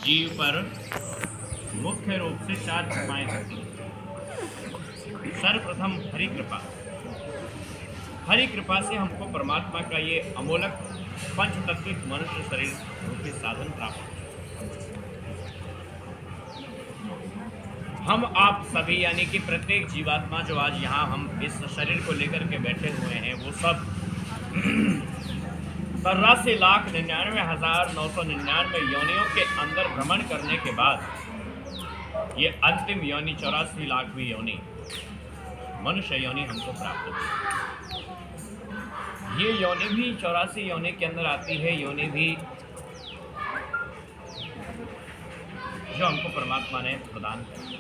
जीव पर मुख्य रूप से 4 कृपाएं होती हैं। सर्वप्रथम हरि कृपा। हरि कृपा से हमको परमात्मा का ये अमोलक पंचतत्विक मनुष्य शरीर रूपी साधन प्राप्त है। हम आप सभी यानी कि प्रत्येक जीवात्मा जो आज यहाँ हम इस शरीर को लेकर के बैठे हुए हैं, वो सब 83,99,999 योनियों के अंदर भ्रमण करने के बाद ये अंतिम योनि 84 लाखवीं योनि मनुष्य योनि हमको प्राप्त होती है। ये योनि भी 84 योनि के अंदर आती है, योनि भी जो हमको परमात्मा ने प्रदान की।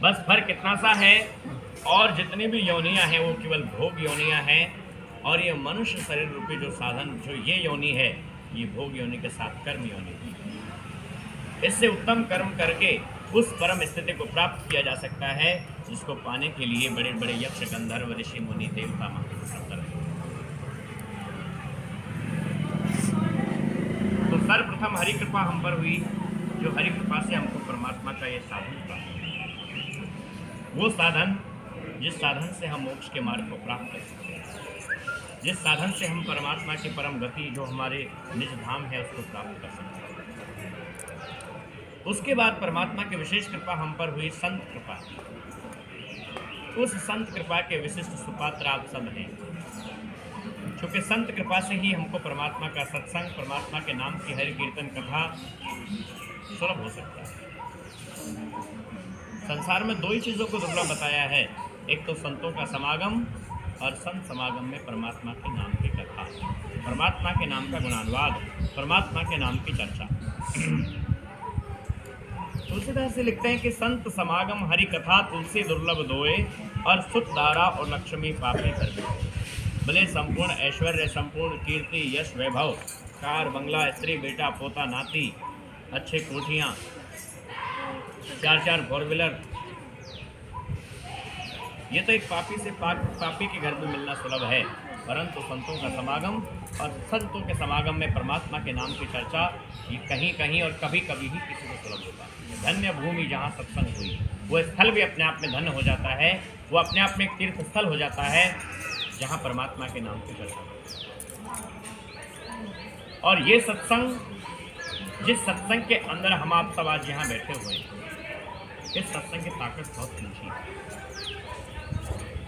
बस फर्क इतना सा है, और जितनी भी योनियां हैं वो केवल भोग योनियां हैं, और ये मनुष्य शरीर रूपी जो साधन जो ये योनि है, ये भोग योनि के साथ कर्म योनि है। इससे उत्तम कर्म करके उस परम स्थिति को प्राप्त किया जा सकता है, जिसको पाने के लिए बड़े बड़े यक्ष गंधर्व ऋषि मुनि देवता महापुरुष हैं। तो सर्वप्रथम हरि कृपा हम पर हुई, जो हरि कृपा से हमको परमात्मा का ये साधन प्राप्त हुआ। वो साधन जिस साधन से हम मोक्ष के मार्ग को प्राप्त कर सकते हैं, जिस साधन से हम परमात्मा की परम गति जो हमारे निज धाम है उसको प्राप्त कर सकते हैं। उसके बाद परमात्मा की विशेष कृपा हम पर हुई संत कृपा। उस संत कृपा के विशिष्ट सुपात्र आप सब हैं, क्योंकि संत कृपा से ही हमको परमात्मा का सत्संग, परमात्मा के नाम की हरि कीर्तन कथा सुलभ हो सकता है। संसार में 2 ही चीज़ों को दुर्लभ बताया है, एक तो संतों का समागम और संत समागम में परमात्मा के नाम की कथा, परमात्मा के नाम का गुणानुवाद, परमात्मा के नाम की चर्चा। तुलसीदास से लिखते हैं कि संत समागम हरि कथा तुलसी दुर्लभ दोए, और सुत दारा और लक्ष्मी पापी कर भले संपूर्ण ऐश्वर्य, संपूर्ण कीर्ति, यश, वैभव, कार बंगला, स्त्री बेटा पोता नाती, अच्छे कोठियाँ, 4-4 फोर व्हीलर, ये तो एक पापी से पापी के घर में मिलना सुलभ है। परंतु संतों का समागम और संतों के समागम में परमात्मा के नाम की चर्चा, ये कहीं कहीं और कभी कभी ही किसी को सुलभ होता है। धन्य भूमि जहाँ सत्संग हुई, वो स्थल भी अपने आप में धन्य हो जाता है, वो अपने आप में एक तीर्थ स्थल हो जाता है जहाँ परमात्मा के नाम की चर्चा। और ये सत्संग, जिस सत्संग के अंदर हम आप सब आज यहाँ बैठे हुए हैं, इस सत्संग की ताकत बहुत ऊंची है।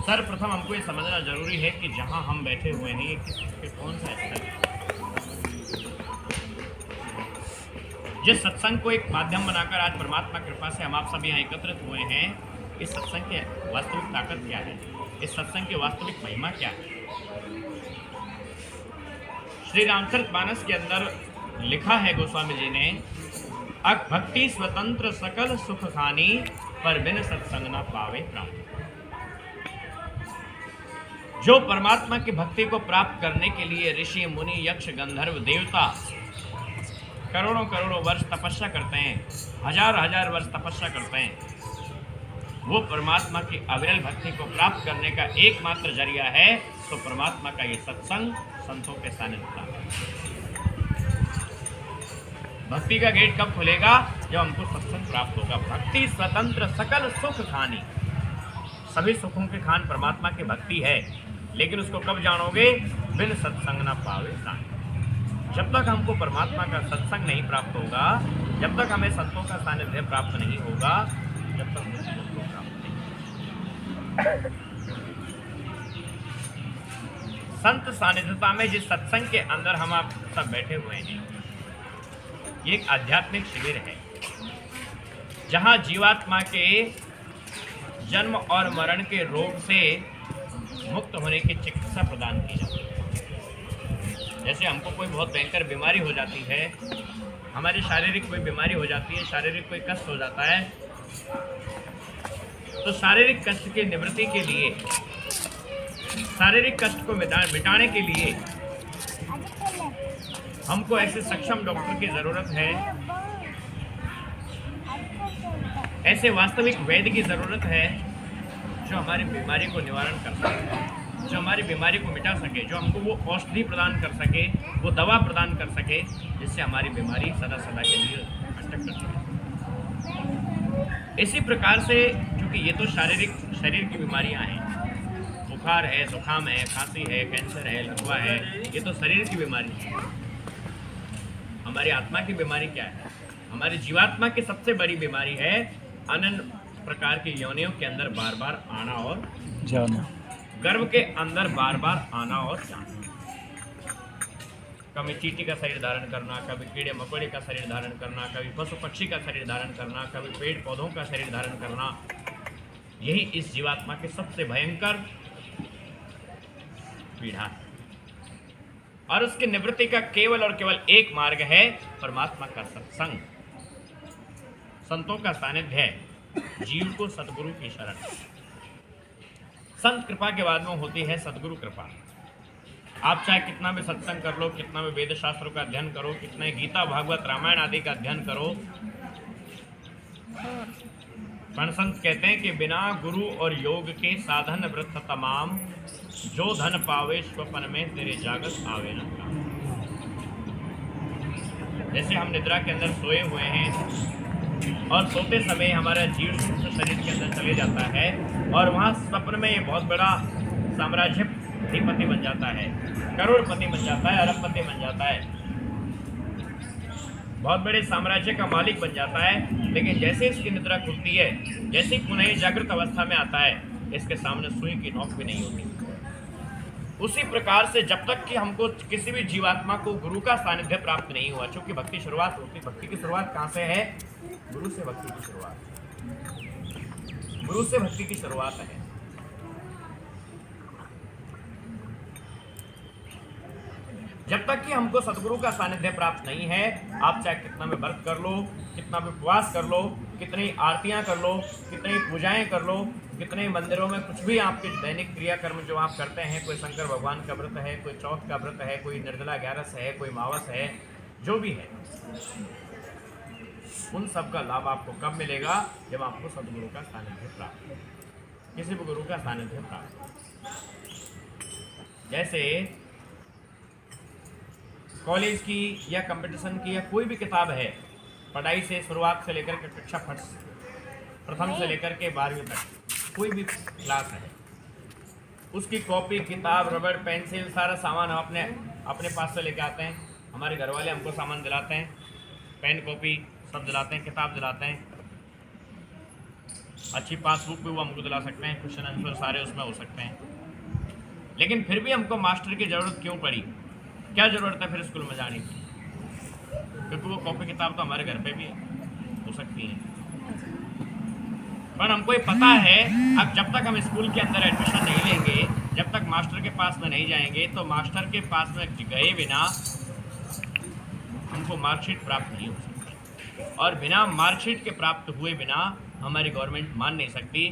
सर्वप्रथम हमको ये समझना जरूरी है कि जहाँ हम बैठे हुए हैं ये किस कौन सा स्थल है। जिस सत्संग को एक माध्यम बनाकर आज परमात्मा कृपा से हम आप सब यहाँ एकत्रित हुए हैं, इस सत्संग की वास्तविक ताकत क्या है, इस सत्संग की वास्तविक महिमा क्या है। श्री रामचरितमानस के अंदर लिखा है गोस्वामी जी ने, अक भक्ति स्वतंत्र सकल सुख खानी, पर बिन सत्संग न पावे प्राप्त। जो परमात्मा की भक्ति को प्राप्त करने के लिए ऋषि मुनि यक्ष गंधर्व देवता करोड़ों करोड़ों वर्ष तपस्या करते हैं, हजार वर्ष तपस्या करते हैं, वो परमात्मा की अविरल भक्ति को प्राप्त करने का एकमात्र जरिया है तो परमात्मा का ये सत्संग, संतों के सानिध्य। भक्ति का गेट कब खुलेगा? जब हमको सत्संग प्राप्त होगा। भक्ति स्वतंत्र सकल सुख खानी, सभी सुखों के खान परमात्मा की भक्ति है, लेकिन उसको कब जानोगे? बिन सत्संग न पावे प्राणी। जब तक हमको परमात्मा का सत्संग नहीं प्राप्त होगा, जब तक हमें संतों का सानिध्य प्राप्त नहीं होगा, जब तक मुझे उसको प्राप्त नहीं। संत सानिध्यता में जिस सत्संग के अंदर हम आप सब बैठे हुए हैं, ये एक आध्यात्मिक शिविर है जहाँ जीवात्मा के जन्म और मरण के रोग से मुक्त होने की चिकित्सा प्रदान की जाती है। जैसे हमको कोई बहुत भयंकर बीमारी हो जाती है, हमारी शारीरिक कोई बीमारी हो जाती है, शारीरिक कोई कष्ट हो जाता है, तो शारीरिक कष्ट की निवृत्ति के लिए, शारीरिक कष्ट को मिटाने के लिए हमको ऐसे सक्षम डॉक्टर की ज़रूरत है, ऐसे वास्तविक वैद्य की ज़रूरत है जो हमारी बीमारी को निवारण कर सके, जो हमारी बीमारी को मिटा सके, जो हमको वो औषधि प्रदान कर सके, वो दवा प्रदान कर सके जिससे हमारी बीमारी सदा सदा के लिए अटक करती है। इसी प्रकार से क्योंकि ये तो शारीरिक शरीर की बीमारियां हैं, बुखार है, जुकाम है, खांसी है, कैंसर है, लकवा है, ये तो शरीर की बीमारी है। हमारी आत्मा की बीमारी क्या है? हमारी जीवात्मा की सबसे बड़ी बीमारी है अनंत प्रकार की योनियों के अंदर बार बार आना और जाना, गर्भ के अंदर बार बार आना और जाना। कभी चींटी का शरीर धारण करना, कभी कीड़े मकोड़े का शरीर धारण करना, कभी पशु पक्षी का शरीर धारण करना, कभी पेड़ पौधों का शरीर धारण करना, यही इस जीवात्मा की सबसे भयंकर पीड़ा है। और उसकी निवृत्ति का केवल और केवल एक मार्ग है परमात्मा का सत्संग, संतों का सानिध्य है, जीव को सतगुरु की शरण। संत कृपा के बाद में होती है सतगुरु कृपा। आप चाहे कितना भी सत्संग कर लो, कितना भी वेद शास्त्रों का अध्ययन करो, कितना गीता भागवत रामायण आदि का अध्ययन करो, पण संत कहते हैं कि बिना गुरु और योग के साधन व्रत तमाम, जो धन पावे स्वपन में तेरे जागत आवे न काम। जैसे हम निद्रा के अंदर सोए हुए हैं और सोते समय हमारा जीव सूक्ष्म शरीर के अंदर चले जाता है और वहाँ स्वप्न में ये बहुत बड़ा साम्राज्य अधिपति बन जाता है, करोड़पति बन जाता है, अरबपति बन जाता है, बहुत बड़े साम्राज्य का मालिक बन जाता है। लेकिन जैसे इसकी निद्रा खुलती है, जैसे ही पुनः जागृत अवस्था में आता है, इसके सामने सुई की नोक भी नहीं होती। उसी प्रकार से जब तक कि हमको किसी भी जीवात्मा को गुरु का सानिध्य प्राप्त नहीं हुआ, चूंकि भक्ति शुरुआत होती, भक्ति की शुरुआत कहाँ से है? गुरु से भक्ति की शुरुआत, गुरु से भक्ति की शुरुआत है। जब तक कि हमको सतगुरु का सानिध्य प्राप्त नहीं है, आप चाहे कितना भी व्रत कर लो, कितना भी उपवास कर लो, कितनी आरतियां कर लो, कितनी पूजाएं कर लो, कितने मंदिरों में कुछ भी आपके दैनिक क्रियाकर्म जो आप करते हैं, कोई शंकर भगवान का व्रत है, कोई चौथ का व्रत है, कोई निर्जला 11 है, कोई मावस है, जो भी है, उन सब का लाभ आपको कब मिलेगा? जब आपको सतगुरु का सानिध्य प्राप्त हो, किसी भी गुरु का सानिध्य प्राप्त हो। जैसे कॉलेज की या कंपटीशन की या कोई भी किताब है, पढ़ाई से शुरुआत से लेकर के कक्षा प्रथम से लेकर के 12वीं तक कोई भी क्लास है, उसकी कॉपी किताब रबड़ पेंसिल सारा सामान हम अपने पास से लेके आते हैं। हमारे घर वाले हमको सामान दिलाते हैं, पेन कॉपी सब दिलाते हैं, किताब दिलाते हैं, अच्छी पासबुक भी वो हमको दिला सकते हैं, क्वेश्चन आंसर सारे उसमें हो सकते हैं। लेकिन फिर भी हमको मास्टर की ज़रूरत क्यों पड़ी? क्या ज़रूरत है फिर स्कूल में जाने की? क्योंकि वो कॉपी किताब तो हमारे घर पे भी हो सकती है। पर हमको ये पता है, अब जब तक हम स्कूल के अंदर एडमिशन नहीं लेंगे, जब तक मास्टर के पास में नहीं जाएंगे, तो मास्टर के पास में गए बिना हमको मार्कशीट प्राप्त नहीं हो सकती, और बिना मार्कशीट के प्राप्त हुए बिना हमारी गवर्नमेंट मान नहीं सकती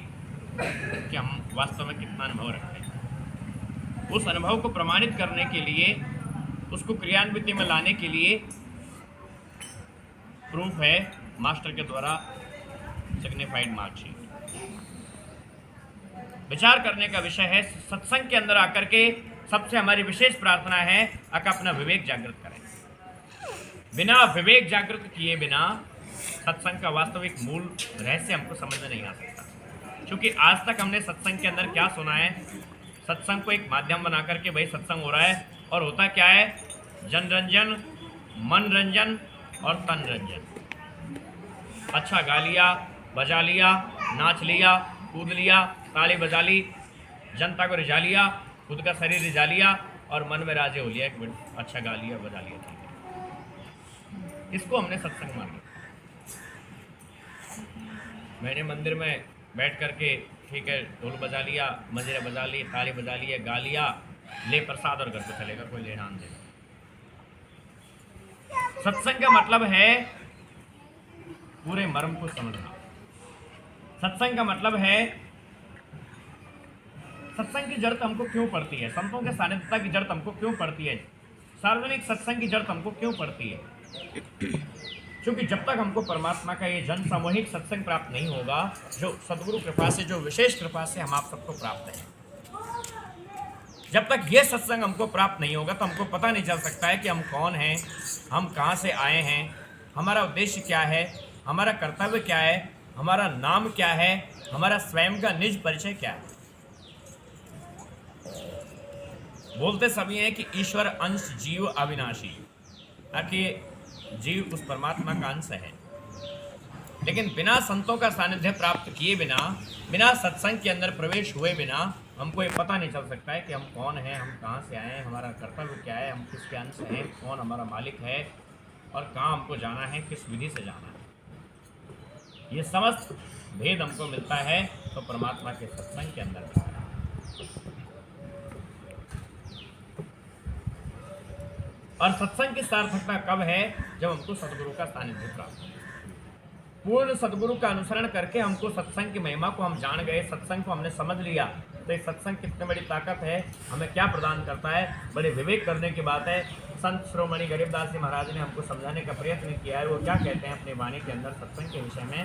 कि हम वास्तव में कितना अनुभव रखते हैं। उस अनुभव को प्रमाणित करने के लिए, उसको क्रियान्विति में लाने के लिए प्रूफ है मास्टर के द्वारा सिग्निफाइड मार्कशीट। विचार करने का विषय है, सत्संग के अंदर आकर के सबसे हमारी विशेष प्रार्थना है कि अपना विवेक जागृत करें। बिना विवेक जागृत किए बिना सत्संग का वास्तविक मूल रहस्य हमको समझ में नहीं आ सकता। क्योंकि आज तक हमने सत्संग के अंदर क्या सुना है? सत्संग को एक माध्यम बना करके भाई सत्संग हो रहा है, और होता क्या है? जनरंजन, मनरंजन और तनरंजन। अच्छा गा लिया, बजा लिया, नाच लिया, कूद लिया, ताली बजा ली, जनता को रिझा लिया, खुद का शरीर रिझा लिया और मन में राजे हो लिया कि अच्छा गा लिया, बजा लिया, ठीक है। इसको हमने सत्संग मान लिया। मैंने मंदिर में बैठ करके ठीक है ढोल बजा लिया, मंजीरा बजा ली, ताली बजा लिया, गा लिया, ले प्रसाद और घर को चलेगा, कोई लेना आन देना। सत्संग का मतलब है पूरे मर्म को समझना। सत्संग का मतलब है, सत्संग की जरूरत हमको क्यों पड़ती है, संतों के सानिध्यता की जरूरत हमको क्यों पड़ती है, सार्वजनिक सत्संग की जरूरत हमको क्यों पड़ती है? क्योंकि जब तक हमको परमात्मा का ये जन सामूहिक सत्संग प्राप्त नहीं होगा, जो सदगुरु कृपा से, जो विशेष कृपा से हम आप सबको प्राप्त है, जब तक ये सत्संग हमको प्राप्त नहीं होगा तो हमको पता नहीं चल सकता है कि हम कौन हैं, हम कहाँ से आए हैं, हमारा उद्देश्य क्या है, हमारा कर्तव्य क्या है, हमारा नाम क्या है, हमारा स्वयं का निज परिचय क्या है। बोलते सभी हैं कि ईश्वर अंश जीव अविनाशी, ताकि जीव उस परमात्मा का अंश है। लेकिन बिना संतों का सानिध्य प्राप्त किए बिना, बिना सत्संग के अंदर प्रवेश हुए बिना हमको ये पता नहीं चल सकता है कि हम कौन हैं, हम कहाँ से आए हैं, हमारा कर्तव्य क्या है, हम किसके अंश हैं, कौन हमारा मालिक है और कहाँ हमको जाना है, किस विधि से जाना है। ये समस्त भेद हमको मिलता है तो परमात्मा के सत्संग के अंदर मिलता है। और सत्संग की सार्थकता कब है? जब हमको सदगुरु का सानिध्य प्राप्त हो। पूर्ण सदगुरु का अनुसरण करके हमको सत्संग की महिमा को हम जान गए, सत्संग को हमने समझ लिया, तो ये सत्संग कितनी बड़ी ताकत है, हमें क्या प्रदान करता है, बड़े विवेक करने की बात है। संत श्रोमणि गरीबदास जी महाराज ने हमको समझाने का प्रयत्न किया है। वो क्या कहते हैं अपनी वाणी के अंदर सत्संग के विषय में?